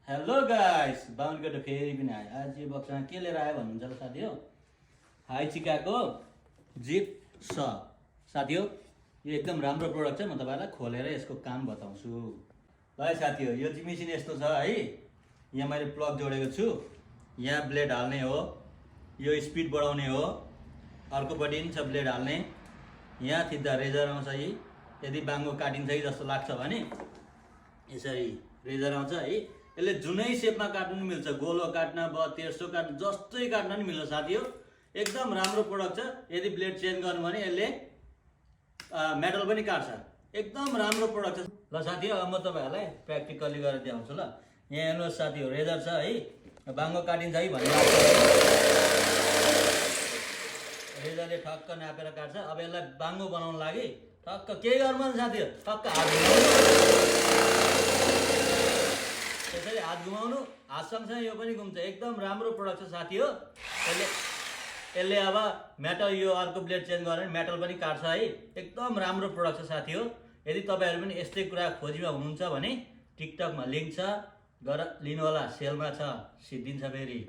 Hello guys, बाहुनकोट फेरि पनि आयो। आज यो बक्समा के लिएर आयो भन्नुहुन्छ ल साथी हो? हाइचिकाको जिप साथी हो, यो एकदम राम्रो प्रोडक्ट छ। म तपाईँलाई खोलेर यसको काम बताउँछु। ल है साथी हो, यो चाहिँ मेसिन यस्तो छ है। यहाँ मैले प्लग जोडेको छु। यहाँ ब्लेड हाल्ने हो, यो स्पिड बढाउने हो। अर्कोपट्टि पनि छ ब्लेड हाल्ने। यहाँ थिच्दा रेजर आउँछ है। यदि बाङ्गो काटिन्छ कि जस्तो लाग्छ भने यसरी रेजर आउँछ है। यसले जुनै सेपमा काट्नु पनि मिल्छ, गोलो काट्न भयो, तेर्सो काट्न, जस्तै काट्न पनि मिल्छ साथी हो। एकदम राम्रो प्रोडक्ट छ। यदि ब्लेड चेन्ज गर्नु भने यसले मेटल पनि काट्छ। एकदम राम्रो प्रोडक्ट छ। ल साथी हो, अब म तपाईँहरूलाई प्र्याक्टिकली गरेर देखाउँछु ल। यहाँ हेर्नुहोस् साथी हो, रेजर छ है। बाङ्गो काटिन्छ है भन्ने लाग्छ, रेजरले ठक्क नापेर काट्छ। अब यसलाई बाङ्गो बनाउनु लागि ठक्क केही गर्नु साथी हो, ठक्क हात त्यसरी हात घुमाउनु, हात सँगसँगै यो पनि घुम्छ। एकदम राम्रो प्रोडक्ट छ साथी हो। यसले अब मेटल, यो अर्को ब्लेड चेन्ज गरेर मेटल पनि काट्छ है। एकदम राम्रो प्रोडक्ट छ साथी हो। यदि तपाईँहरू पनि यस्तै कुरा खोजीमा हुनुहुन्छ भने टिकटकमा लिङ्क छ, गएर लिनु होला। सेलमा छ, सिद्धिन्छ फेरि।